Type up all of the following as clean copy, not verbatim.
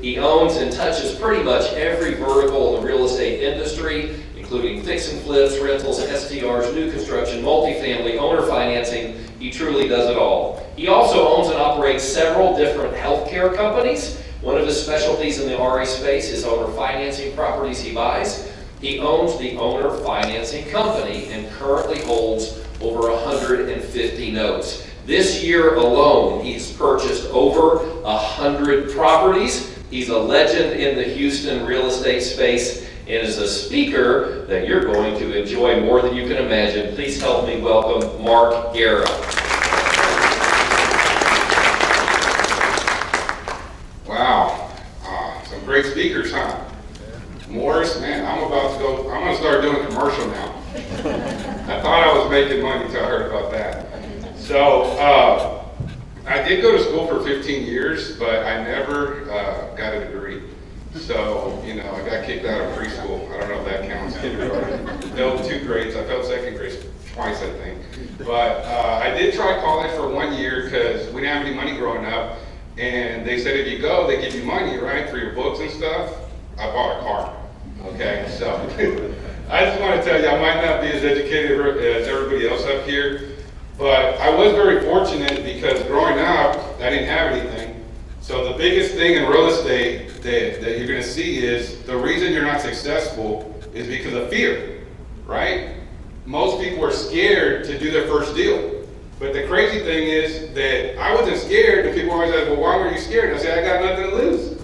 He owns and touches pretty much every vertical in the real estate industry, including fix and flips, rentals, STRs, new construction, multifamily, owner financing. He truly does it all. He also owns and operates several different healthcare companies. One of his specialties in the RA space is owner financing properties he buys. He owns the owner financing company and currently holds over 150 notes. This year alone, he's purchased over 100 properties. He's a legend in the Houston real estate space and is a speaker that you're going to enjoy more than you can imagine. Please help me welcome Mark Guerra. Wow, some great speakers, huh? Morris, man, I'm going to start doing a commercial now. I thought I was making money until I heard about that. So, I did go to school for 15 years, but I never got a degree. So, I got kicked out of preschool. I don't know if that counts. Kindergarten. Failed 2 grades. I failed second grade twice, I think. But I did try college for 1 year because we didn't have any money growing up. And they said if you go, they give you money, right, for your books and stuff. I bought a car. Okay, so I just want to tell you, I might not be as educated as everybody else up here, but I was very fortunate because growing up, I didn't have anything. So the biggest thing in real estate that you're going to see is the reason you're not successful is because of fear, right? Most people are scared to do their first deal. But the crazy thing is that I wasn't scared, and people always ask, well, why were you scared? And I said, I got nothing to lose.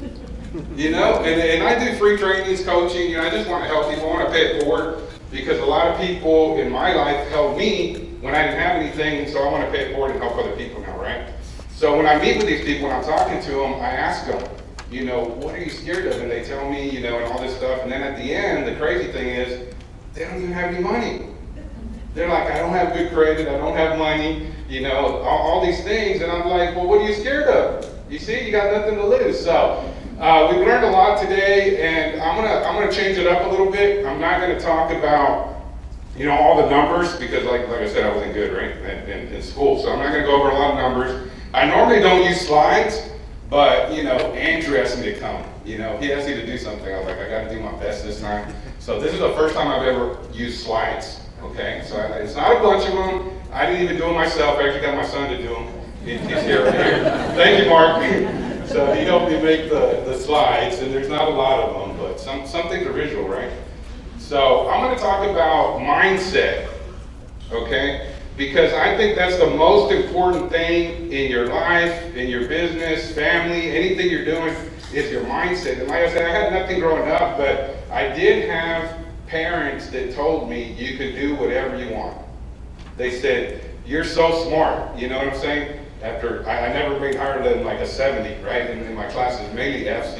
And I do free trainings, coaching, I just want to help people, I want to pay it forward, because a lot of people in my life helped me when I didn't have anything, so I want to pay it forward and help other people now, right? So when I meet with these people, when I'm talking to them, I ask them, what are you scared of? And they tell me, and all this stuff, and then at the end, the crazy thing is, they don't even have any money. They're like, I don't have good credit, I don't have money, all these things, and I'm like, well, what are you scared of? You see, you got nothing to lose. So we've learned a lot today, and I'm gonna change it up a little bit. I'm not gonna talk about, all the numbers, because like I said, I wasn't good, right, in school. So I'm not gonna go over a lot of numbers. I normally don't use slides, but Andrew asked me to come. He asked me to do something. I was like, I gotta do my best this time. So this is the first time I've ever used slides. Okay, so it's not a bunch of them. I didn't even do them myself. I actually got my son to do them. He's here. Thank you, Mark. So he helped me make the slides, and there's not a lot of them, but some things are visual, right? So I'm going to talk about mindset, okay? Because I think that's the most important thing in your life, in your business, family, anything you're doing is your mindset. And like I said, I had nothing growing up, but I did have parents that told me you can do whatever you want. They said, you're so smart, you know what I'm saying? After, I never made higher than like a 70, right? In my classes, mainly F's,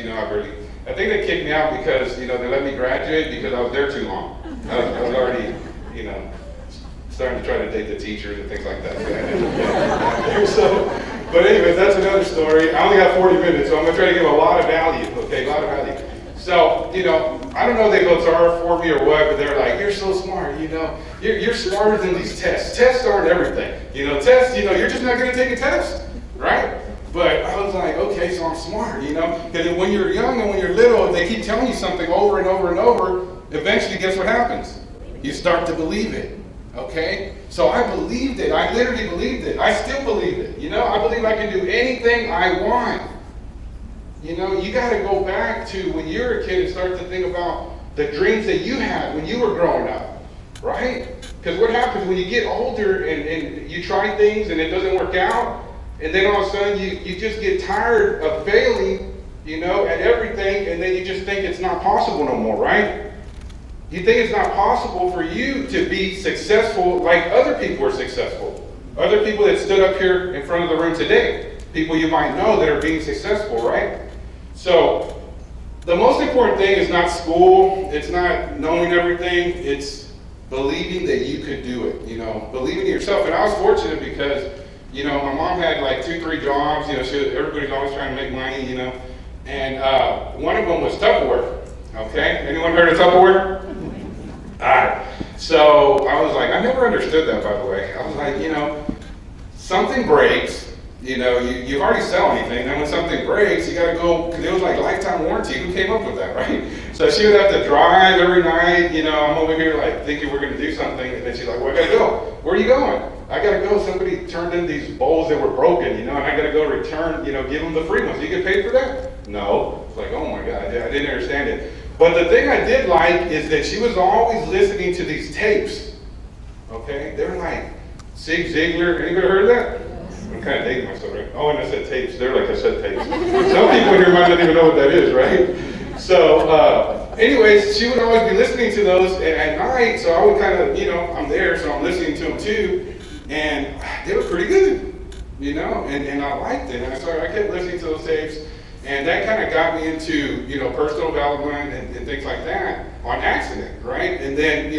I think they kicked me out because, they let me graduate because I was there too long. I was already, starting to try to date the teachers and things like that. But anyways, that's another story. I only got 40 minutes, so I'm gonna try to give a lot of value, okay, a lot of value. So, I don't know if they votes are for me or what, but they're like, you're so smart, you're smarter than these tests. Tests aren't everything. Tests, you're just not gonna take a test, right? But I was like, okay, so I'm smart, because when you're young and when you're little, if they keep telling you something over and over and over, eventually guess what happens? You start to believe it, okay? So I believed it, I literally believed it. I still believe it, I believe I can do anything I want. You got to go back to when you were a kid and start to think about the dreams that you had when you were growing up, right? Because what happens when you get older and you try things and it doesn't work out, and then all of a sudden you just get tired of failing, at everything, and then you just think it's not possible no more, right? You think it's not possible for you to be successful like other people are successful. Other people that stood up here in front of the room today, people you might know that are being successful, right? So the most important thing is not school, it's not knowing everything, it's believing that you could do it, believing in yourself. And I was fortunate because, my mom had like 2-3 jobs, everybody's always trying to make money, and one of them was Tupperware, okay? Anyone heard of Tupperware? All right, so I was like, I never understood that, by the way. I was like, something breaks, you hardly sell anything. Then when something breaks, you got to go, because it was like lifetime warranty. Who came up with that, right? So she would have to drive every night. I'm over here like thinking we're going to do something, and then she's like, well, I got to go. Where are you going? I got to go. Somebody turned in these bowls that were broken, and I got to go return, give them the free ones. You get paid for that? No. It's like, oh my God, I didn't understand it. But the thing I did like is that she was always listening to these tapes. Okay? They're like Zig Ziglar. Anybody heard of that? I'm kind of dating myself, right? Oh, and I said tapes. They're like cassette tapes. Some people here might not even know what that is, right? So, anyways, she would always be listening to those at night, so I would kind of, I'm there, so I'm listening to them too, and they were pretty good, and I liked it, and so I kept listening to those tapes, and that kind of got me into, personal development and things like that on accident, right? And then,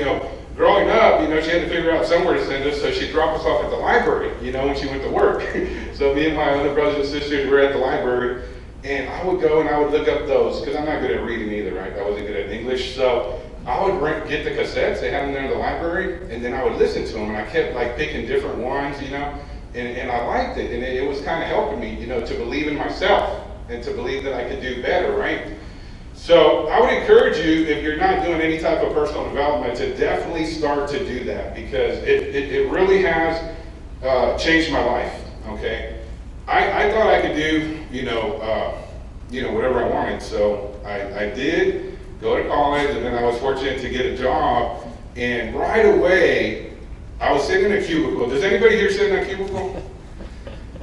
growing up, she had to figure out somewhere to send us, so she'd drop us off at the library, when she went to work. So me and my other brothers and sisters were at the library, and I would go and I would look up those, because I'm not good at reading either, right? I wasn't good at English, so I would get the cassettes, they had them there in the library, and then I would listen to them, and I kept like picking different ones, and I liked it, and it was kind of helping me, to believe in myself, and to believe that I could do better, right? So I would encourage you, if you're not doing any type of personal development, to definitely start to do that, because it really has changed my life, okay? I thought I could do, whatever I wanted, so I did go to college, and then I was fortunate to get a job, and right away, I was sitting in a cubicle. Does anybody here sit in a cubicle?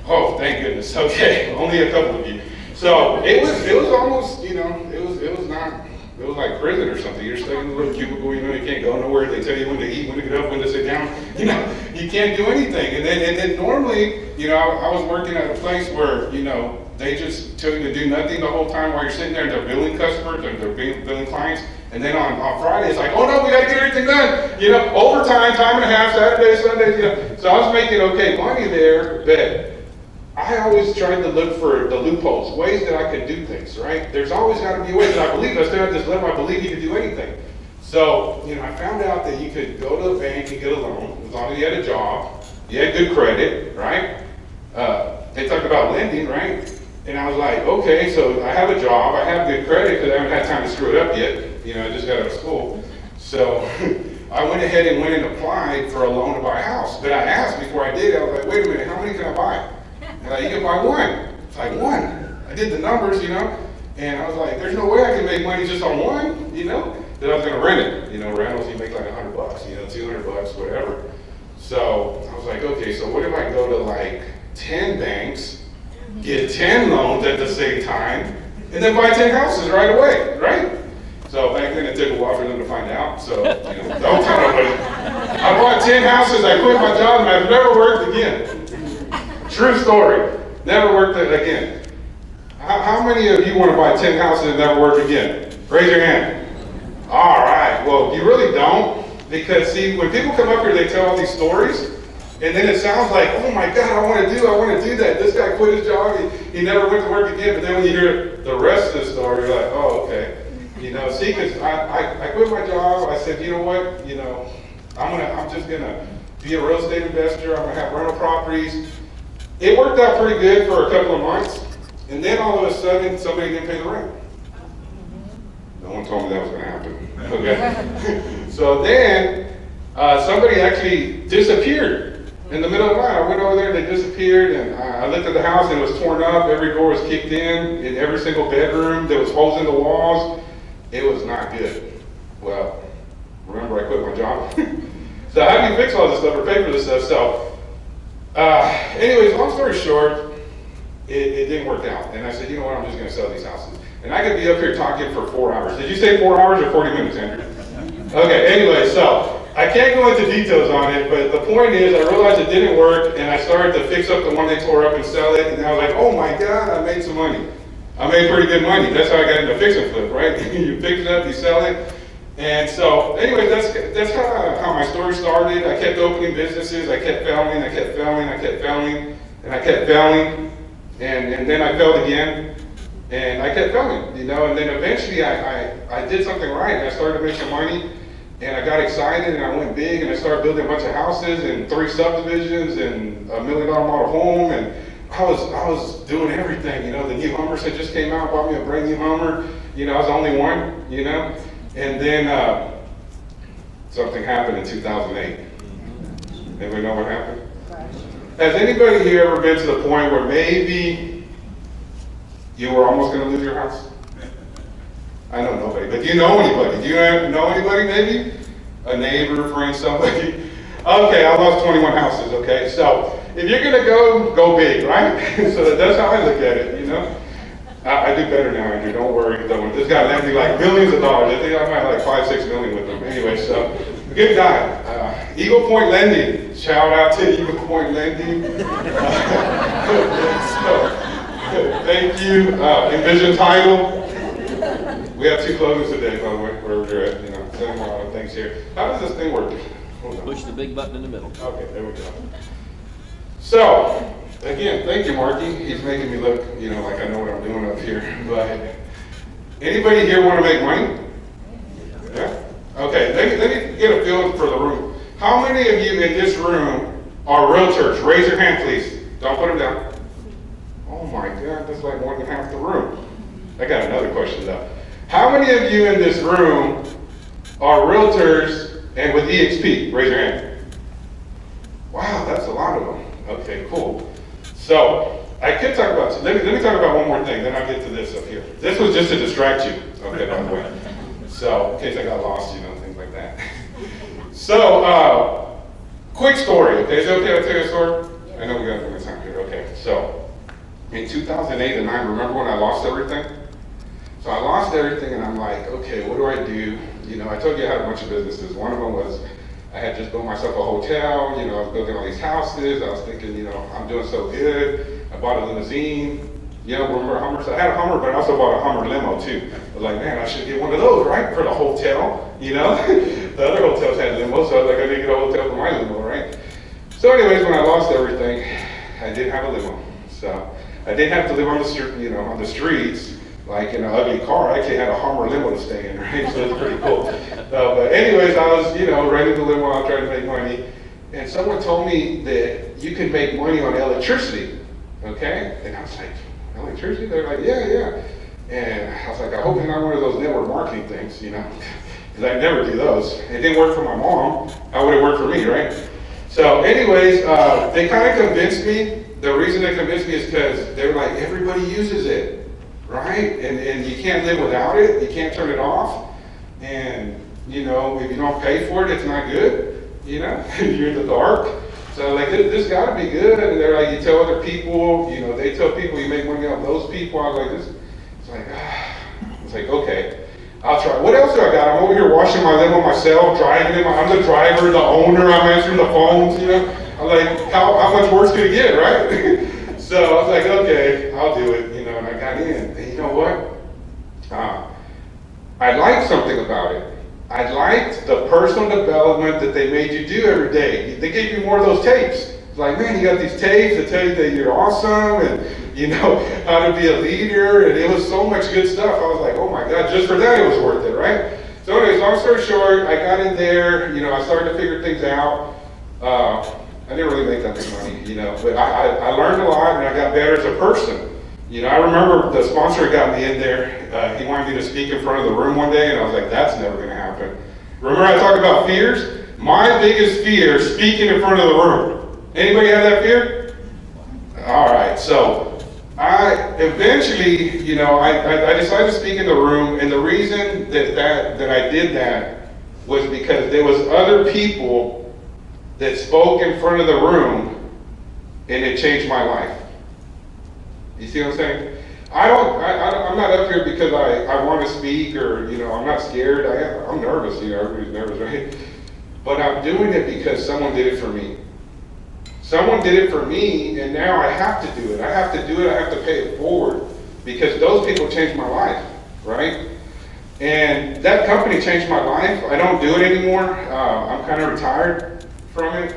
Oh, thank goodness, okay, only a couple of you. So it was almost, it was like prison or something. You're stuck in a little cubicle, you can't go nowhere. They tell you when to eat, when to get up, when to sit down. You can't do anything. And then normally, I was working at a place where, they just tell you to do nothing the whole time while you're sitting there and they're billing customers and they're billing clients. And then on Friday, it's like, oh no, we got to get everything done. Overtime, time and a half, Saturday, Sunday, So I was making okay money there, but I always tried to look for the loopholes, ways that I could do things, right? There's always got to be a way that I believe. I still have this level, I believe you can do anything. So, I found out that you could go to the bank and get a loan as long as you had a job, you had good credit, right? They talked about lending, right? And I was like, okay, so I have a job, I have good credit because I haven't had time to screw it up yet. I just got out of school. So I went ahead and went and applied for a loan to buy a house. But I asked before I did, I was like, wait a minute, how many can I buy? You can buy one. It's like one. I did the numbers, and I was like, there's no way I can make money just on one, Then I was gonna rent it. Rentals you make like $100, $200, whatever. So I was like, okay, so what if I go to like 10 banks, get 10 loans at the same time, and then buy 10 houses right away, right? So back then it took a while for them to find out. So don't tell nobody. I bought 10 houses, I quit my job, and I've never worked again. True story. Never worked again. How many of you want to buy 10 houses and never work again? Raise your hand. All right. Well, you really don't. Because, see, when people come up here, they tell all these stories. And then it sounds like, oh my God, I want to do that. This guy quit his job. He never went to work again. But then when you hear the rest of the story, you're like, oh, okay. See, because I quit my job. I said, you know what? I'm just going to be a real estate investor. I'm going to have rental properties. It worked out pretty good for a couple of months, and then all of a sudden, somebody didn't pay the rent. No one told me that was going to happen. Okay. So then, somebody actually disappeared in the middle of the night. I went over there, they disappeared, and I looked at the house, and it was torn up. Every door was kicked in every single bedroom. There was holes in the walls. It was not good. Well, remember I quit my job? So how do you fix all this stuff or pay for this stuff? So, anyways, long story short, it didn't work out. And I said, you know what, I'm just going to sell these houses. And I could be up here talking for 4 hours. Did you say 4 hours or 40 minutes, Andrew? Okay, anyway, so I can't go into details on it, but the point is I realized it didn't work, and I started to fix up the one they tore up and sell it, and I was like, oh my God, I made some money. I made pretty good money. That's how I got into fix and flip, right? You fix it up, you sell it. And so, anyway, that's kind of how my story started. I kept opening businesses. I kept failing. I kept failing. I kept failing. And I kept failing. And then I failed again. And I kept failing, And then eventually I did something right. And I started to make some money. And I got excited. And I went big. And I started building a bunch of houses and 3 subdivisions and $1 million model home. And I was doing everything, the new Hummers had just came out, bought me a brand new Hummer, I was the only one, and then something happened in 2008. Anybody know what happened? Has anybody here ever been to the point where maybe you were almost going to lose your house? I know nobody, but do you know anybody? Do you know anybody maybe? A neighbor, friend, somebody? Okay, I lost 21 houses, okay? So if you're going to go big, right? So that's how I look at it, I do better now, Andrew, don't worry. This guy lent me like millions of dollars. I think I might have like 5-6 million with him. Anyway, so good guy. Eagle Point Lending. Shout out to Eagle Point Lending. Thank you. Envision Title. We have 2 closings today, by the way, wherever you're at. Send them a lot of things here. How does this thing work? Push the big button in the middle. Okay, there we go. So, again, thank you, Marky. He's making me look, like I know what I'm doing up here. But anybody here want to make money? Yeah? Okay, let me get a feel for the room. How many of you in this room are realtors? Raise your hand, please. Don't put them down. Oh my God, that's like more than half the room. I got another question though. How many of you in this room are realtors and with EXP? Raise your hand. Wow, that's a lot of them. Okay, cool. So, I could talk about, let me talk about one more thing, then I'll get to this up here. This was just to distract you, okay, by the way. So, in case I got lost, things like that. So, quick story, okay? Is it okay if I tell you a story? I know we got a time here, okay. So, in 2008 and 2009, remember when I lost everything? So I lost everything and I'm like, okay, what do I do? I told you I had a bunch of businesses. One of them was I had just built myself a hotel, I was building all these houses. I was thinking, I'm doing so good. I bought a limousine. Remember Hummers? I had a Hummer, but I also bought a Hummer limo too. I was like, man, I should get one of those, right? For the hotel, The other hotels had limos, so I was like, I need to get a hotel for my limo, right? So anyways, when I lost everything, I didn't have a limo. So I didn't have to live on the street, on the streets, like in an ugly car. I actually had a Hummer limo to stay in, right? So it's pretty cool. But anyways, I was, renting the limo, I was trying to make money. And someone told me that you can make money on electricity, okay? And I was like, electricity? They're like, yeah. And I was like, I hope it's not one of those network marketing things, because I never do those. It didn't work for my mom. How would it work for me, right? So anyways, they kind of convinced me. The reason they convinced me is because they were like, everybody uses it, right? And you can't live without it. You can't turn it off. And, if you don't pay for it, it's not good, you're in the dark. So like, this gotta be good. And they're like, you tell other people, they tell people you make money off those people. I was like, it's like, okay, I'll try. What else do I got? I'm over here washing my limo myself, driving it. I'm the driver, the owner, I'm answering the phones, I'm like, how much worse could it get, right? So I was like, okay, I'll do it, and I got in. And you know what? I liked something about it. I liked the personal development that they made you do every day. They gave you more of those tapes. It's like, man, you got these tapes that tell you that you're awesome and, how to be a leader. And it was so much good stuff. I was like, oh my God, just for that it was worth it, right? So anyways, long story short, I got in there, I started to figure things out. I didn't really make that much money, but I learned a lot and I got better as a person. I remember the sponsor got me in there. He wanted me to speak in front of the room one day, and I was like, that's never going to happen. Remember I talked about fears? My biggest fear is speaking in front of the room. Anybody have that fear? All right, so I eventually, I decided to speak in the room, and the reason that I did that was because there was other people that spoke in front of the room, and it changed my life. You see what I'm saying? I'm not up here because I want to speak or, I'm not scared. I'm nervous, everybody's nervous, right? But I'm doing it because someone did it for me. Someone did it for me, and now I have to do it. I have to do it, I have to pay it forward because those people changed my life, right? And that company changed my life. I don't do it anymore. I'm kind of retired from it.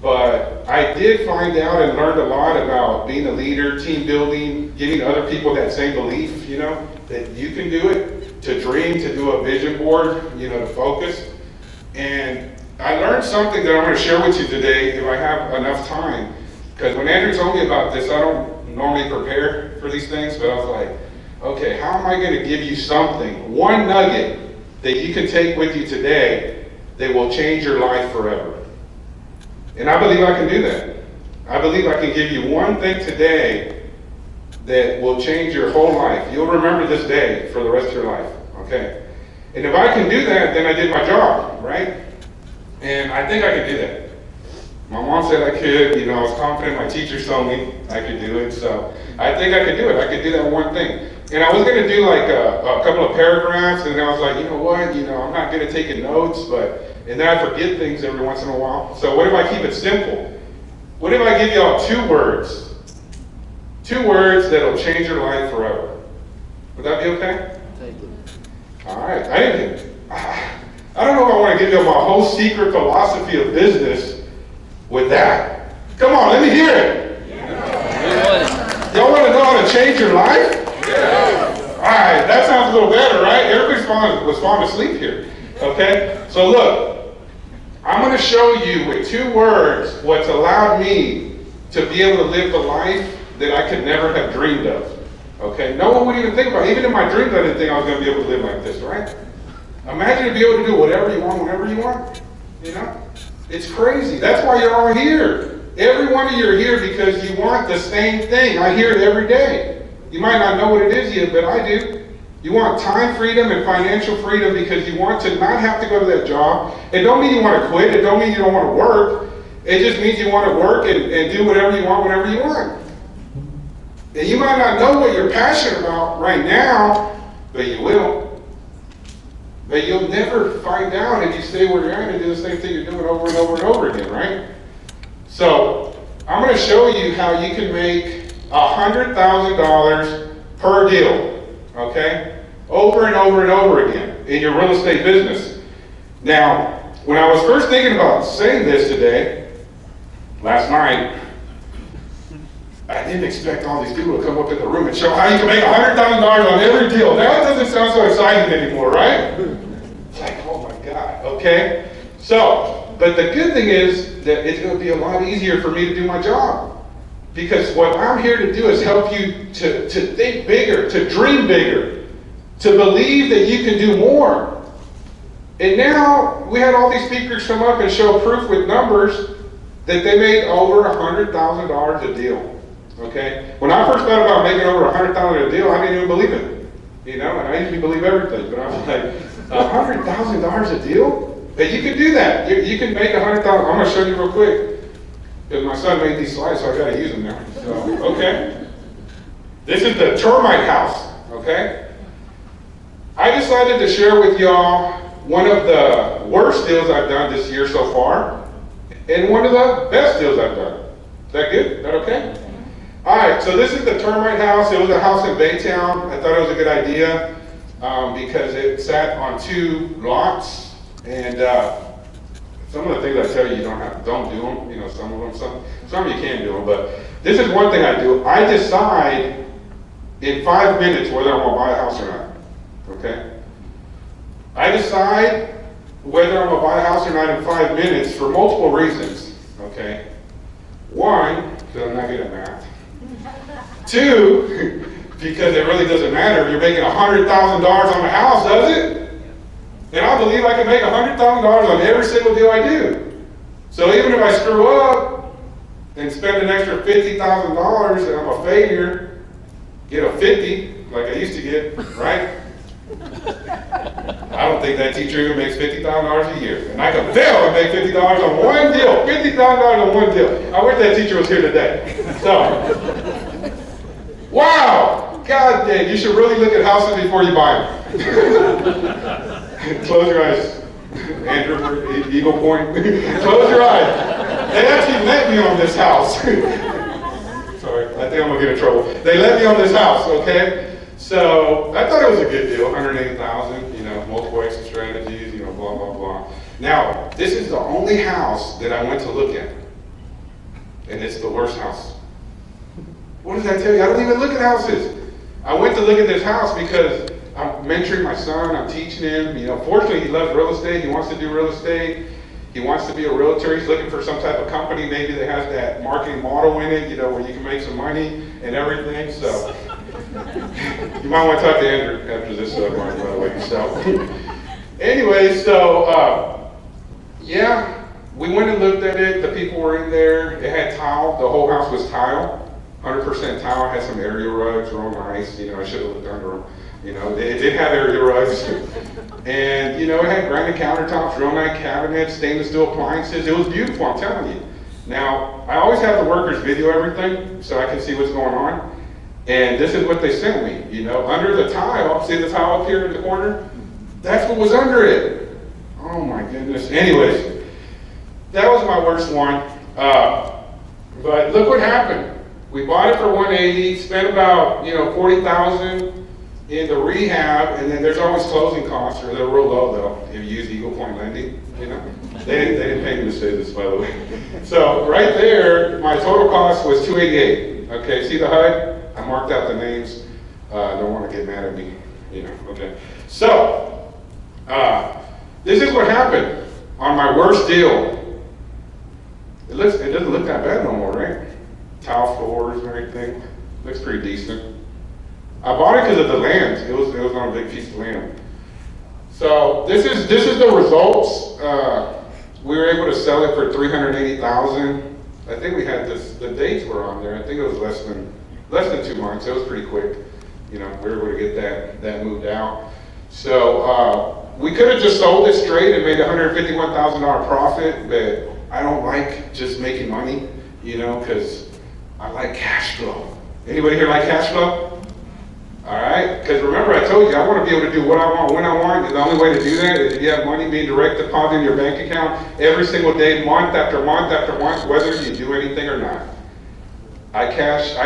But I did find out and learned a lot about being a leader, team building, giving other people that same belief, that you can do it, to dream, to do a vision board, to focus. And I learned something that I'm going to share with you today if I have enough time. Because when Andrew told me about this, I don't normally prepare for these things, but I was like, okay, how am I going to give you something, one nugget that you can take with you today that will change your life forever? And I believe I can do that. I believe I can give you one thing today that will change your whole life. You'll remember this day for the rest of your life, okay? And if I can do that, then I did my job, right? And I think I can do that. My mom said I could, I was confident, my teachers told me I could do it, so I think I could do it. I could do that one thing. And I was gonna do like a couple of paragraphs, and then I was like, you know what, I'm not good at taking notes, and then I forget things every once in a while. So what if I keep it simple? What if I give y'all 2 words? 2 words that'll change your life forever. Would that be okay? Take it. All right. I don't know if I want to give you my whole secret philosophy of business with that. Come on, let me hear it. Yeah. Y'all want to know how to change your life? Yeah. All right, that sounds a little better, right? Everybody's was falling asleep here. Okay? So look, I'm going to show you with 2 words what's allowed me to be able to live the life that I could never have dreamed of. Okay? No one would even think about it. Even in my dreams, I didn't think I was going to be able to live like this, right? Imagine to be able to do whatever you want, whenever you want. It's crazy. That's why you're all here. Every one of you are here because you want the same thing. I hear it every day. You might not know what it is yet, but I do. You want time freedom and financial freedom because you want to not have to go to that job. It don't mean you want to quit. It don't mean you don't want to work. It just means you want to work and do whatever you want whenever you want. And you might not know what you're passionate about right now, but you will. But you'll never find out if you stay where you're at and do the same thing you're doing over and over and over again, right? So I'm going to show you how you can make $100,000 per deal, okay? Over and over and over again in your real estate business. Now, when I was first thinking about saying this today, last night, I didn't expect all these people to come up in the room and show how you can make $100,000 on every deal. That doesn't sound so exciting anymore, right? It's like, oh my God, okay? So, but the good thing is that it's going to be a lot easier for me to do my job. Because what I'm here to do is help you to think bigger, to dream bigger, to believe that you can do more. And now, we had all these speakers come up and show proof with numbers that they made over $100,000 a deal. Okay? When I first thought about making over $100,000 a deal, I didn't even believe it. And I usually believe everything, but I was like, $100,000 a deal? But you can do that. You can make $100,000. I'm going to show you real quick. Because my son made these slides, so I got to use them now. So, okay. This is the termite house. Okay? I decided to share with y'all one of the worst deals I've done this year so far, and one of the best deals I've done. Is that good? Is that okay? All right, so this is the termite house. It was a house in Baytown. I thought it was a good idea because it sat on 2 lots, and some of the things I tell you, don't do them. Some of them, some of you can do them, but this is one thing I do. I decide in 5 minutes whether I'm gonna buy a house or not. Okay? I decide whether I'm gonna buy a house or not in 5 minutes for multiple reasons. Okay? 1, because I'm not good at math. 2, because it really doesn't matter if you're making $100,000 on the house, does it? And I believe I can make $100,000 on every single deal I do. So even if I screw up and spend an extra $50,000 and I'm a failure, get a 50 like I used to get, right? I don't think that teacher even makes $50,000 a year. And I can fail and make $50 on one deal. $50,000 on one deal. I wish that teacher was here today. So, wow! God dang, you should really look at houses before you buy them. Close your eyes. Andrew, Eagle Point. Close your eyes. They actually let me on this house. Sorry, I think I'm going to get in trouble. They let me on this house, okay? So I thought it was a good deal, $180,000, multiple exit strategies, blah, blah, blah. Now, this is the only house that I went to look at. And it's the worst house. What does that tell you? I don't even look at houses. I went to look at this house because I'm mentoring my son, I'm teaching him. Fortunately, he loves real estate, he wants to do real estate. He wants to be a realtor. He's looking for some type of company maybe that has that marketing model in it, where you can make some money and everything. So you might want to talk to Andrew after this, Mark, by the way. So anyway, yeah, we went and looked at it. The people were in there. It had tile. The whole house was tile, 100% tile. It had some area rugs, real nice. I should have looked under them. It did have area rugs. And, it had granite countertops, real nice cabinets, stainless steel appliances. It was beautiful, I'm telling you. Now, I always have the workers video everything so I can see what's going on. And this is what they sent me, under the tile. See the tile up here in the corner? That's what was under it. Oh my goodness. Anyways, that was my worst one. But look what happened. We bought it for $180, spent about, $40,000 in the rehab, and then there's always closing costs, or they're real low though, if you use Eagle Point Lending, They didn't pay me to say this, by the way. So right there, my total cost was $288. Okay, see the HUD? I marked out the names. Don't want to get mad at me, okay. So, this is what happened on my worst deal. It doesn't look that bad no more, right? Tile floors and everything. Looks pretty decent. I bought it because of the land. It was on a big piece of land. So this is the results. We were able to sell it for $380,000. I think we had the dates were on there. I think it was less than 2 months. It was pretty quick. We were able to get that moved out. So we could have just sold it straight and made a $151,000 profit, but I don't like just making money, because I like cash flow. Anybody here like cash flow? All right, because remember I told you I want to be able to do what I want when I want, and the only way to do that is if you have money being direct deposited in your bank account every single day, month after month after month, whether you do anything or not. I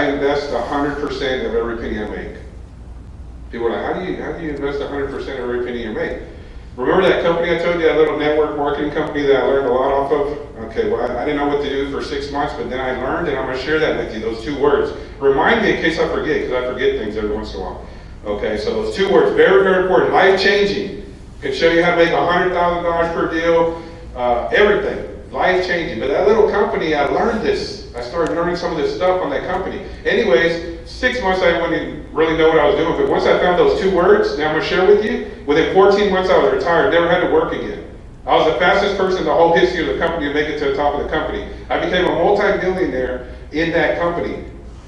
invest 100% of every penny I make. People are like, how do you invest 100% of every penny you make? Remember that company I told you, that little network marketing company that I learned a lot off of? Okay, well, I didn't know what to do for 6 months, but then I learned, and I'm going to share that with you, those 2 words. Remind me in case I forget, because I forget things every once in a while. Okay, so those 2 words, very, very important. Life-changing. Can show you how to make $100,000 per deal, everything. Life-changing. But that little company, I learned this. I started learning some of this stuff on that company. Anyways, 6 months I wouldn't really know what I was doing, but once I found those 2 words, now I'm going to share with you, within 14 months I was retired, never had to work again. I was the fastest person in the whole history of the company to make it to the top of the company. I became a multi-millionaire in that company.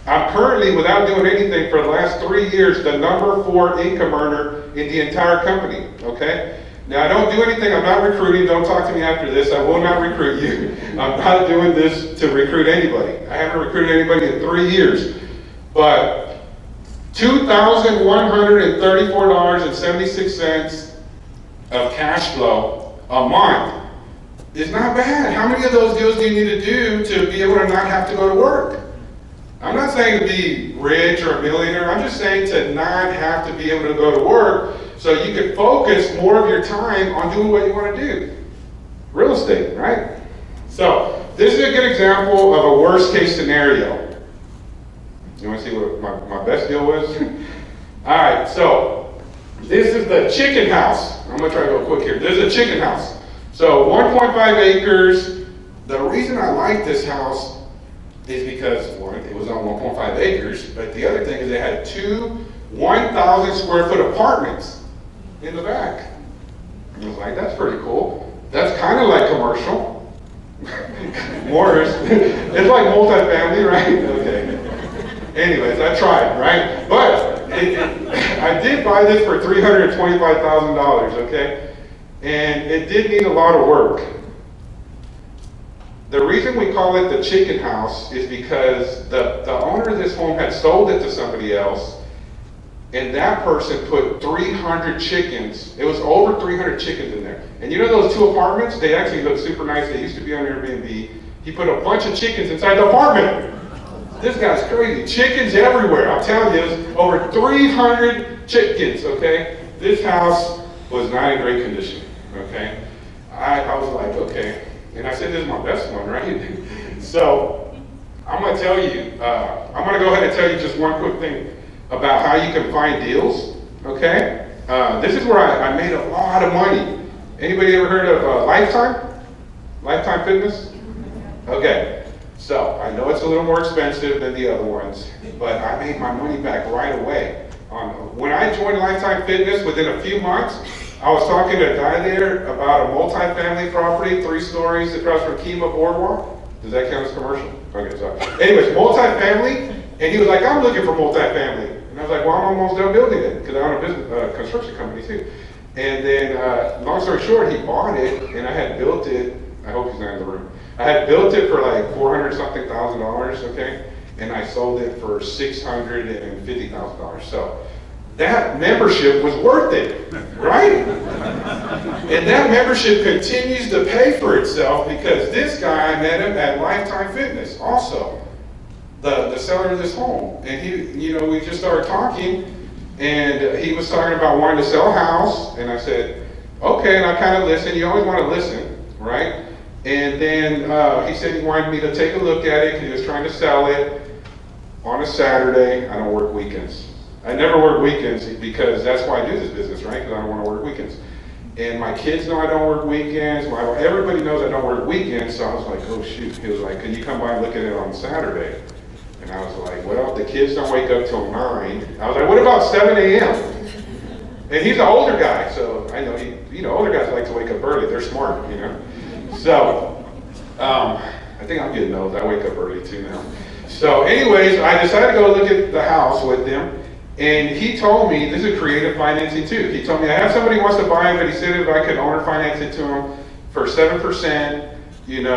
I'm currently, without doing anything for the last 3 years, the number 4 income earner in the entire company, okay? Now, I don't do anything, I'm not recruiting, don't talk to me after this, I will not recruit you. I'm not doing this to recruit anybody. I haven't recruited anybody in 3 years. But $2,134.76 of cash flow a month is not bad. How many of those deals do you need to do to be able to not have to go to work? I'm not saying to be rich or a millionaire. I'm just saying to not have to be able to go to work so you can focus more of your time on doing what you want to do. Real estate, right? So this is a good example of a worst case scenario. You want to see what my best deal was? All right, so this is the chicken house. I'm going to try to go quick here. This is a chicken house. So 1.5 acres. The reason I like this house is because, one, it was on 1.5 acres, but the other thing is it had 2 1,000 square foot apartments in the back. I was like, that's pretty cool. That's kind of like commercial. Morris. It's like multifamily, right? Okay. Anyways, I tried, right? But I did buy this for $325,000, okay? And it did need a lot of work. The reason we call it the chicken house is because the owner of this home had sold it to somebody else, and that person put 300 chickens. It was over 300 chickens in there. And you know those 2 apartments? They actually look super nice. They used to be on Airbnb. He put a bunch of chickens inside the apartment. This guy's crazy. Chickens everywhere. I'm telling you, it was over 300 chickens, okay? This house was not in great condition, okay? I was like, okay. And I said, this is my best one, right? So I'm going to tell you, I'm going to go ahead and tell you just one quick thing about how you can find deals, okay? This is where I made a lot of money. Anybody ever heard of Lifetime? Lifetime Fitness? Okay, so I know it's a little more expensive than the other ones, but I made my money back right away. When I joined Lifetime Fitness, within a few months, I was talking to a guy there about a multi-family property, 3 stories across from Kima Boardwalk. Does that count as commercial? Okay, sorry. Anyways, multi-family, and he was like, I'm looking for multi-family. And I was like, well, I'm almost done building it, because I own a business, construction company too. And then, long story short, he bought it, and I had built it. I hope he's not in the room. I had built it for like $400-something thousand, okay? And I sold it for $650,000. So that membership was worth it, right? And that membership continues to pay for itself because this guy, I met him at Lifetime Fitness also, the seller of this home. And he, we just started talking, and he was talking about wanting to sell a house, and I said, okay, and I kind of listened. You always want to listen, right? And then he said he wanted me to take a look at it because he was trying to sell it on a Saturday. I don't work weekends. I never work weekends because that's why I do this business, right? Because I don't want to work weekends. And my kids know I don't work weekends. Everybody knows I don't work weekends. So I was like, oh shoot. He was like, can you come by and look at it on Saturday? And I was like, well, the kids don't wake up till 9. I was like, what about 7 a.m.? And he's an older guy, so I know older guys like to wake up early. They're smart, So, I think I'm getting old. I wake up early too now. So anyways, I decided to go look at the house with them, and he told me, this is creative financing too. He told me, I have somebody who wants to buy it, but he said if I could owner finance it to him for 7%, then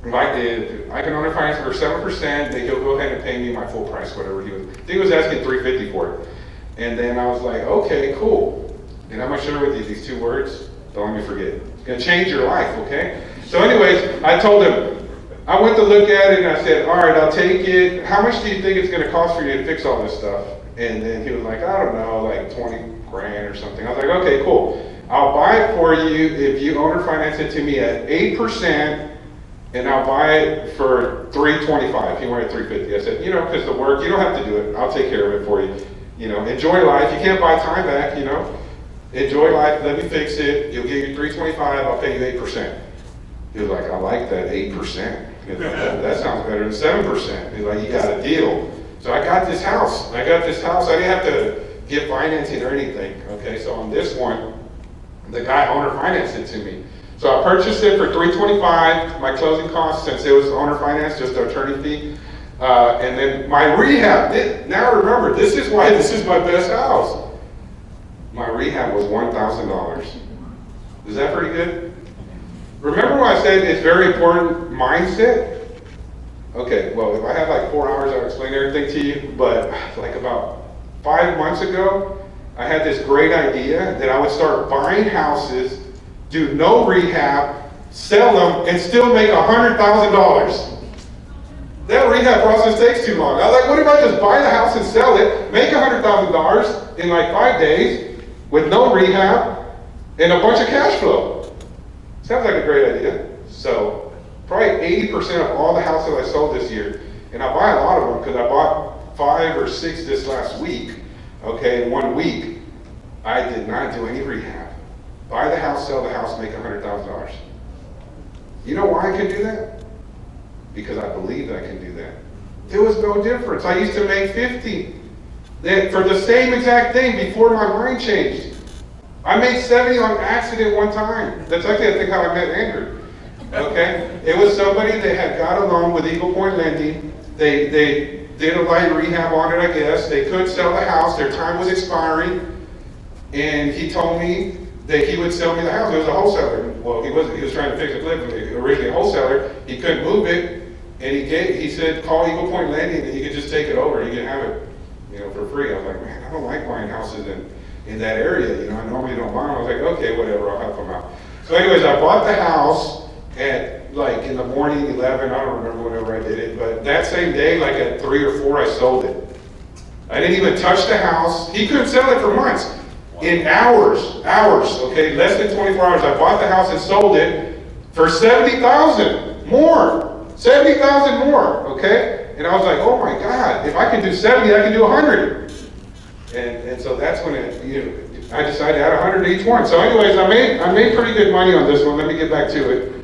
if I can owner finance it for 7%, then he'll go ahead and pay me my full price, whatever he was. I think he was asking $350 for it. And then I was like, okay, cool. And I'm gonna share with you these 2 words. Don't let me forget. It's gonna change your life, okay? So anyways, I told him, I went to look at it and I said, all right, I'll take it. How much do you think it's gonna cost for you to fix all this stuff? And then he was like, I don't know, like 20 grand or something. I was like, okay, cool. I'll buy it for you if you owner finance it to me at 8%, and I'll buy it for $325. He wanted $350. I said, because the work, you don't have to do it. I'll take care of it for you. Enjoy life. You can't buy time back, Enjoy life, let me fix it. You'll give you $325, I'll pay you 8%. He was like, I like that 8%. That sounds better than 7%. He's like, you got a deal. So I got this house. I didn't have to get financing or anything. Okay, so on this one, the guy owner financed it to me. So I purchased it for $325. My closing costs, since it was owner finance, just the attorney fee. And then my rehab, now remember, this is why this is my best house. My rehab was $1,000. Is that pretty good? Remember when I said it's very important mindset? Okay, well, if I had like 4 hours, I would explain everything to you, but like about 5 months ago, I had this great idea that I would start buying houses, do no rehab, sell them, and still make $100,000. That rehab process takes too long. I was like, what if I just buy the house and sell it, make $100,000 in like 5 days with no rehab and a bunch of cash flow? Sounds like a great idea. So probably 80% of all the houses I sold this year, and I buy a lot of them because I bought 5 or 6 this last week, okay, in 1 week. I did not do any rehab. Buy the house, sell the house, make $100,000. You know why I can do that? Because I believe that I can do that. There was no difference. I used to make 50 for the same exact thing before my mind changed. I made 70 on accident one time. That's actually, I think, how I met Andrew. Okay? It was somebody that had got a loan with Eagle Point Lending. They did a light rehab on it, I guess. They couldn't sell the house. Their time was expiring. And he told me that he would sell me the house. It was a wholesaler. Well, he was trying to fix a flip. Originally a wholesaler. He couldn't move it. And he said, call Eagle Point Lending and you could just take it over. You can have it, for free. I was like, man, I don't like buying houses in that area. I normally don't buy them. I was like, okay, whatever, I'll help them out. So anyways, I bought the house at like in the morning, 11, I don't remember whenever I did it, but that same day, like at 3 or 4, I sold it. I didn't even touch the house. He couldn't sell it for months. In hours, okay, less than 24 hours, I bought the house and sold it for $70,000 more. $70,000 more, okay? And I was like, oh my God, if I can do 70, I can do 100. And so that's when I decided to add 100 to each one. So anyways, I made pretty good money on this one. Let me get back to it.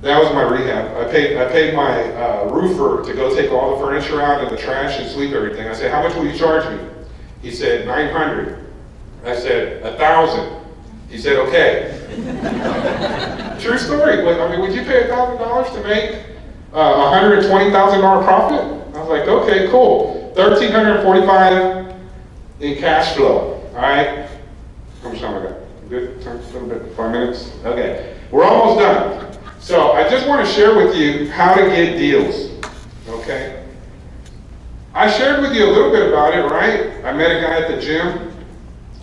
That was my rehab. I paid my roofer to go take all the furniture out and the trash and sweep everything. I said, how much will you charge me? He said, 900. I said, 1,000. He said, okay. True story. I mean, would you pay $1,000 to make $120,000 profit? I was like, okay, cool. $1,345 in cash flow. All right. How much time I got? Good? A little bit. 5 minutes? Okay. We're almost done. So I just want to share with you how to get deals. Okay. I shared with you a little bit about it, right? I met a guy at the gym.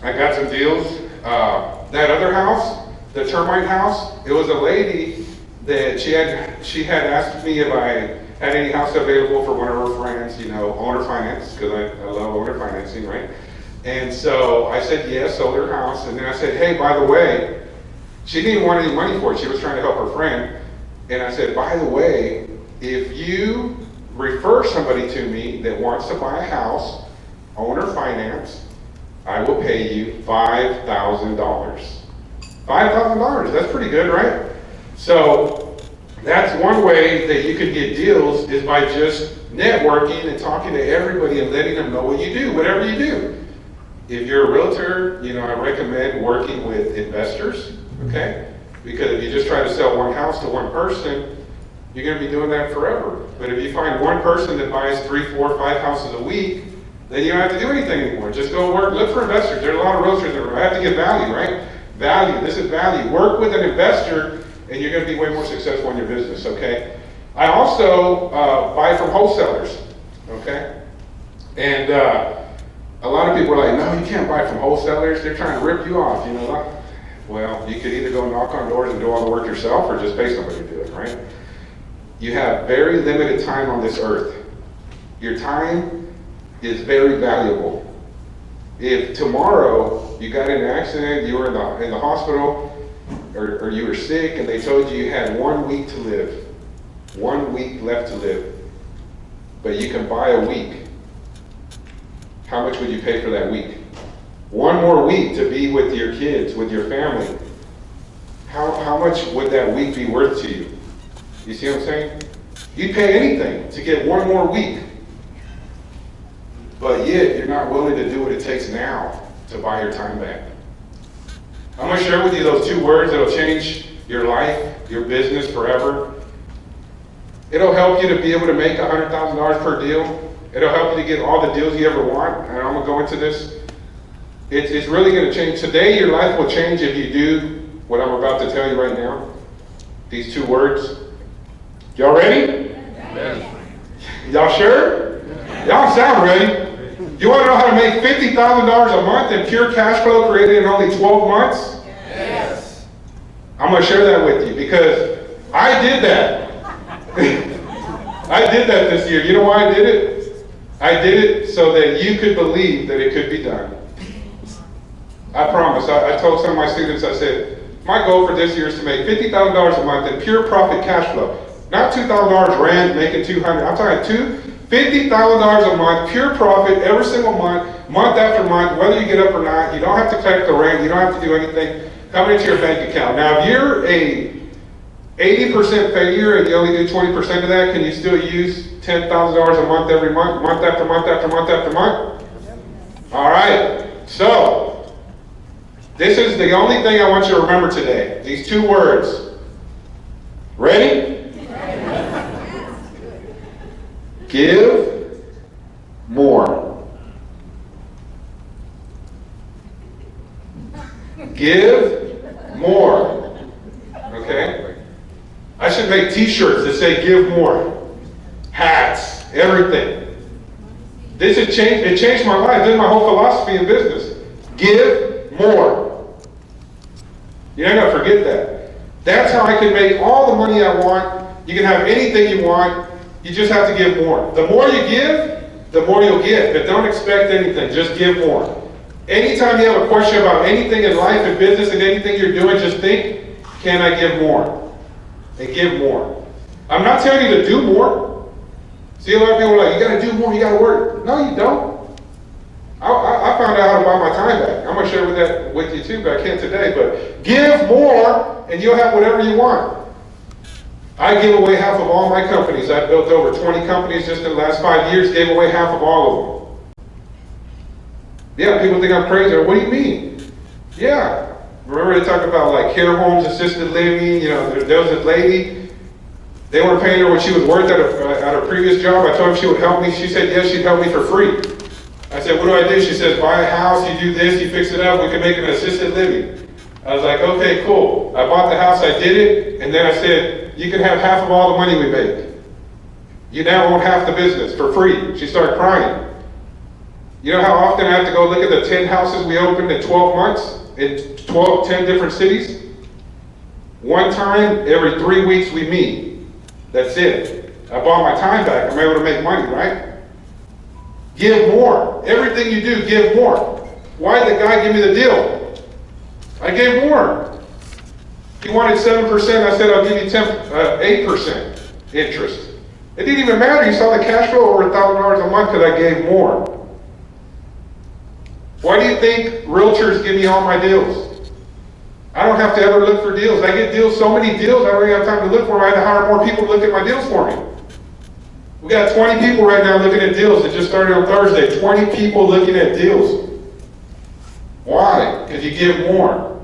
I got some deals. That other house, the termite house, it was a lady that she had asked me if I had any house available for one of her friends, owner finance, because I love owner financing, right? And so I said yes, sold her house, and then I said, hey, by the way, she didn't want any money for it. She was trying to help her friend. And I said, by the way, if you refer somebody to me that wants to buy a house, owner finance, I will pay you $5,000. $5,000, that's pretty good, right? So that's one way that you can get deals is by just networking and talking to everybody and letting them know what you do, whatever you do. If you're a realtor, I recommend working with investors, okay? Because if you just try to sell one house to one person, you're going to be doing that forever. But if you find one person that buys 3, 4, 5 houses a week, then you don't have to do anything anymore. Just go work, look for investors. There are a lot of realtors that have to get value, right? Value, this is value. Work with an investor and you're going to be way more successful in your business, okay? I also buy from wholesalers, okay? And a lot of people are like, no, you can't buy from wholesalers. They're trying to rip you off, Well, you could either go knock on doors and do all the work yourself or just pay somebody to do it, right? You have very limited time on this earth. Your time is very valuable. If tomorrow you got in an accident, you were in the hospital, or you were sick and they told you you had 1 week to live, 1 week left to live, but you can buy a week, how much would you pay for that week? 1 more week to be with your kids, with your family. How much would that week be worth to you? You see what I'm saying? You'd pay anything to get 1 more week. But yet, you're not willing to do what it takes now to buy your time back. I'm going to share with you those 2 words that'll change your life, your business forever. It'll help you to be able to make $100,000 per deal. It'll help you to get all the deals you ever want. And I'm going to go into this. It's really going to change. Today, your life will change if you do what I'm about to tell you right now. These 2 words. Y'all ready? Yes. Y'all sure? Y'all sound ready. You want to know how to make $50,000 a month in pure cash flow created in only 12 months? Yes. I'm going to share that with you because I did that. I did that this year. You know why I did it? I did it so that you could believe that it could be done. I promise. I told some of my students, I said, my goal for this year is to make $50,000 a month in pure profit cash flow. Not $2,000 rent, making $200. I'm talking $50,000 a month, pure profit every single month, month after month, whether you get up or not. You don't have to collect the rent. You don't have to do anything coming into your bank account. Now, if you're a 80% failure and you only do 20% of that, can you still use $10,000 a month every month, month after month after month after month? All right. So, this is the only thing I want you to remember today. These 2 words. Ready? Give more. Give more. Okay? I should make t-shirts that say give more. Hats, everything. It changed my life. This is my whole philosophy in business. Give more. You're not gonna forget that. That's how I can make all the money I want. You can have anything you want. You just have to give more. The more you give, the more you'll get. But don't expect anything. Just give more. Anytime you have a question about anything in life and business and anything you're doing, just think, can I give more? And give more. I'm not telling you to do more. See, a lot of people are like, you gotta do more, you gotta work. No, you don't. I found out how to buy my time back. I'm gonna share that with you too, but I can't today. But give more and you'll have whatever you want. I give away half of all my companies. I've built over 20 companies just in the last 5 years, gave away half of all of them. Yeah, people think I'm crazy. What do you mean? Yeah. Remember they talk about like care homes, assisted living, there was a lady, they weren't paying her what she was worth at her previous job. I told her she would help me. She said, yes, she'd help me for free. I said, what do I do? She says, buy a house, you do this, you fix it up, we can make it an assisted living. I was like, okay, cool. I bought the house, I did it, and then I said, you can have half of all the money we make. You now own half the business for free. She started crying. You know how often I have to go look at the 10 houses we opened in 12 months in 10 different cities? One time every 3 weeks we meet. That's it. I bought my time back. I'm able to make money, right? Give more. Everything you do, give more. Why did the guy give me the deal? I gave more. He wanted 7%. I said, I'll give you 8% interest. It didn't even matter. You saw the cash flow over $1,000 a month because I gave more. Why do you think realtors give me all my deals? I don't have to ever look for deals. I get deals, so many deals, I don't even have time to look for them. I had to hire more people to look at my deals for me. We got 20 people right now looking at deals. It just started on Thursday. 20 people looking at deals. Why? Because you give more.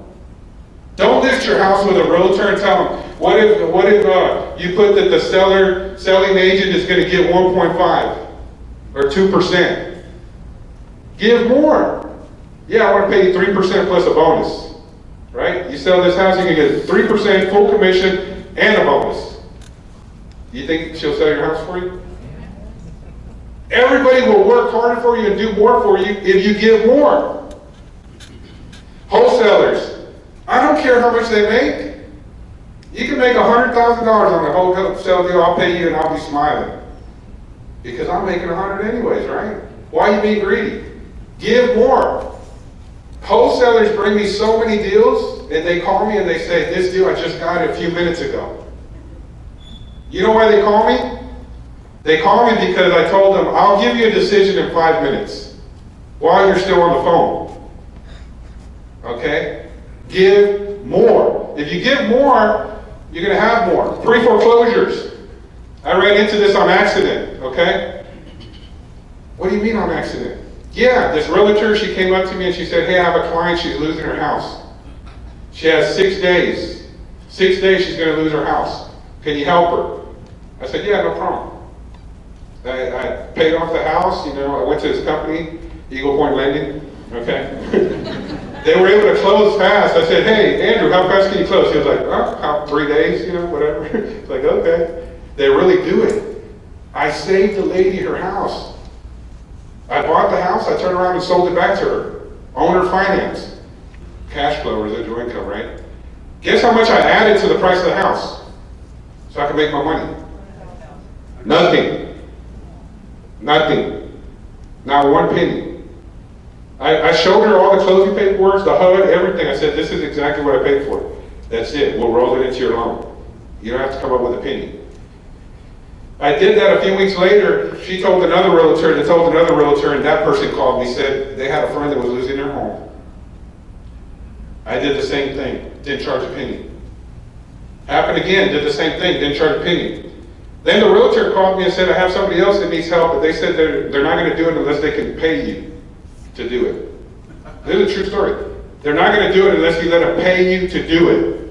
Don't list your house with a realtor and tell them, what if you put that the selling agent is going to get 1.5 or 2%? Give more. Yeah, I want to pay you 3% plus a bonus. Right? You sell this house, you can get 3% full commission and a bonus. You think she'll sell your house for you? Everybody will work harder for you and do more for you if you give more. Wholesalers, I don't care how much they make. You can make $100,000 on a wholesale deal, I'll pay you and I'll be smiling. Because I'm making 100 anyways, right? Why are you being greedy? Give more. Wholesalers bring me so many deals, and they call me and they say, this deal I just got it a few minutes ago. You know why they call me? They call me because I told them, I'll give you a decision in 5 minutes while you're still on the phone. Okay? Give more. If you give more, you're going to have more. Pre-foreclosures. I ran into this on accident, okay? What do you mean on accident? Yeah, this realtor, she came up to me and she said, hey, I have a client, she's losing her house. She has 6 days. 6 days she's going to lose her house. Can you help her? I said, yeah, no problem. I paid off the house, I went to his company, Eagle Point Lending, okay? They were able to close fast. I said, hey, Andrew, how fast can you close? He was like, about 3 days, whatever. It's like, okay. They really do it. I saved the lady her house. I bought the house, I turned around and sold it back to her. Owner finance. Cash flow, residual income, right? Guess how much I added to the price of the house so I could make my money? Nothing. Nothing. Not one penny. I showed her all the closing paperwork, the HUD, everything. I said, this is exactly what I paid for it. That's it. We'll roll it into your loan. You don't have to come up with a penny. I did that a few weeks later. She told another realtor, and told another realtor, and that person called me, said they had a friend that was losing their home. I did the same thing, didn't charge a penny. Happened again, did the same thing, didn't charge a penny. Then the realtor called me and said, I have somebody else that needs help, but they said they're not going to do it unless they can pay you to do it. This is a true story. They're not going to do it unless you let them pay you to do it.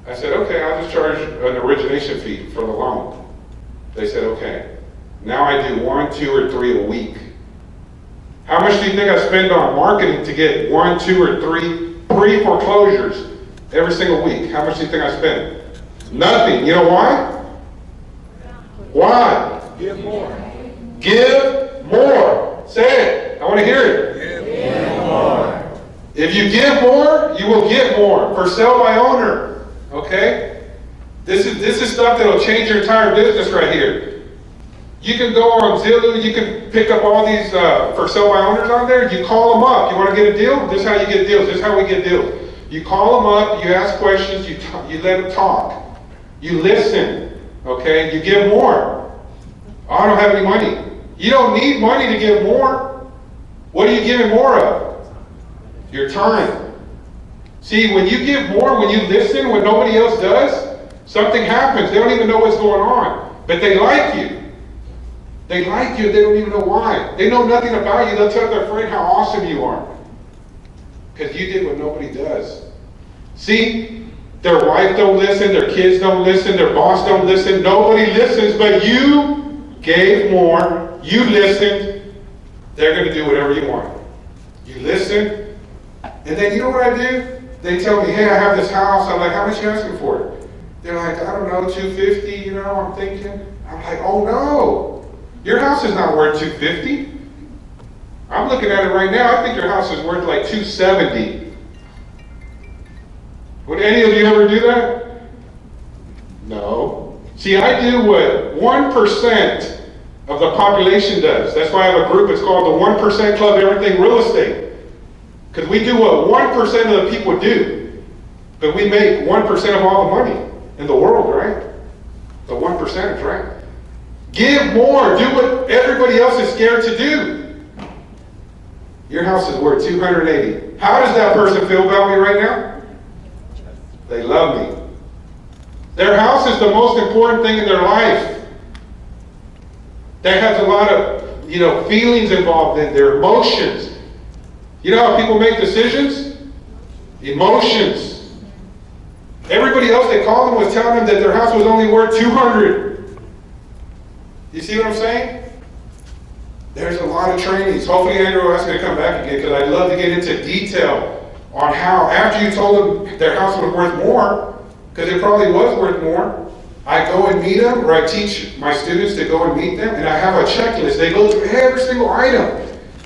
I said, okay, I'll just charge an origination fee for the loan. They said, okay. Now I do 1, 2, or 3 a week. How much do you think I spend on marketing to get 1, 2, or 3 pre-foreclosures every single week? How much do you think I spend? Nothing. You know why? Why? Give more. Give more. Say it. I want to hear it. Give more. If you give more, you will get more. For sale by owner. Okay? This is stuff that will change your entire business right here. You can go on Zillow, you can pick up all these for sale by owners on there. You call them up. You want to get a deal? This is how you get deals. This is how we get deals. You call them up, you ask questions, you let them talk. You listen, okay? You give more. Oh, I don't have any money. You don't need money to give more. What are you giving more of? Your time. See, when you give more, when you listen, when nobody else does, something happens. They don't even know what's going on. But they like you. They like you, they don't even know why. They know nothing about you. They'll tell their friend how awesome you are. Because you did what nobody does. See, their wife don't listen, their kids don't listen, their boss don't listen. Nobody listens, but you gave more. You listened. They're going to do whatever you want. You listen. And then you know what I do? They tell me, hey, I have this house. I'm like, how much are you asking for it? They're like, I don't know, $250, I'm thinking. I'm like, oh no. Your house is not worth $250. I'm looking at it right now. I think your house is worth like $270. Would any of you ever do that? No. See, I do what 1% of the population does. That's why I have a group. It's called the 1% Club Everything Real Estate. Because we do what 1% of the people do. But we make 1% of all the money in the world, right? The 1%, right? Give more. Do what everybody else is scared to do. Your house is worth $280. How does that person feel about me right now? They love me. Their house is the most important thing in their life. That has a lot of, feelings involved in their emotions. You know how people make decisions? Emotions. Everybody else that called them was telling them that their house was only worth $200. You see what I'm saying? There's a lot of trainings. Hopefully Andrew will ask me to come back again because I'd love to get into detail on how, after you told them their house was worth more, because it probably was worth more, I go and meet them, or I teach my students to go and meet them, and I have a checklist. They go through every single item,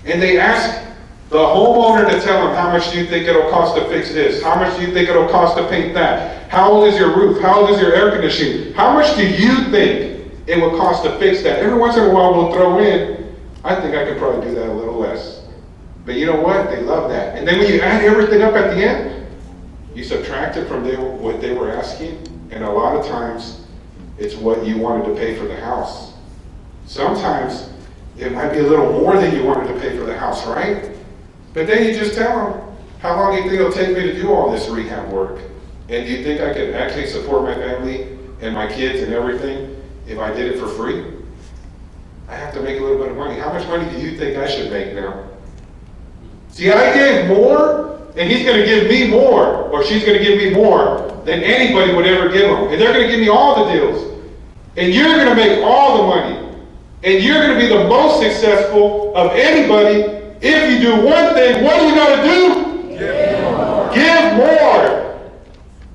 and they ask the homeowner to tell them, how much do you think it'll cost to fix this? How much do you think it'll cost to paint that? How old is your roof? How old is your air conditioning? How much do you think it would cost to fix that? Every once in a while we'll throw in, I think I could probably do that a little less. But you know what? They love that. And then when you add everything up at the end, you subtract it from what they were asking, and a lot of times it's what you wanted to pay for the house. Sometimes it might be a little more than you wanted to pay for the house, right? But then you just tell them, how long do you think it'll take me to do all this rehab work? And do you think I could actually support my family and my kids and everything if I did it for free? I have to make a little bit of money. How much money do you think I should make now? See, I gave more, and he's going to give me more, or she's going to give me more than anybody would ever give them. And they're going to give me all the deals. And you're going to make all the money. And you're going to be the most successful of anybody if you do one thing. What do you got to do? Give more. Give more.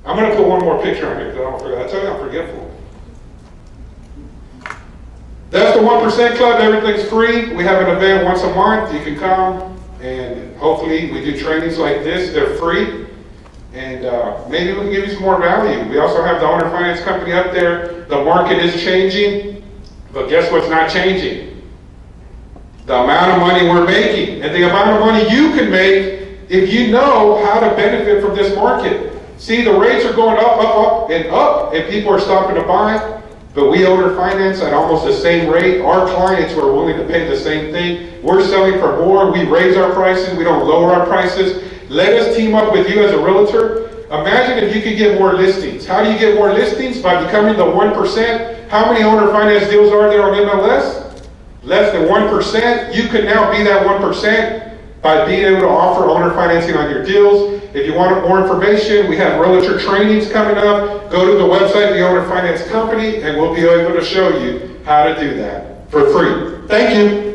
I'm going to put one more picture on here because I don't forget. I tell you, I'm forgetful. That's the 1% Club. Everything's free. We have an event once a month. You can come, and hopefully we do trainings like this. They're free. And maybe we can give you some more value. We also have the owner finance company up there. The market is changing, but guess what's not changing? The amount of money we're making and the amount of money you can make if you know how to benefit from this market. See, the rates are going up, and people are stopping to buy. But we owner finance at almost the same rate. Our clients who are willing to pay the same thing. We're selling for more. We raise our prices. We don't lower our prices. Let us team up with you as a realtor. Imagine if you could get more listings. How do you get more listings? By becoming the 1%. How many owner finance deals are there on MLS? Less than 1%. You can now be that 1% by being able to offer owner financing on your deals. If you want more information, we have realtor trainings coming up. Go to the website, the Owner Finance Company, and we'll be able to show you how to do that for free. Thank you.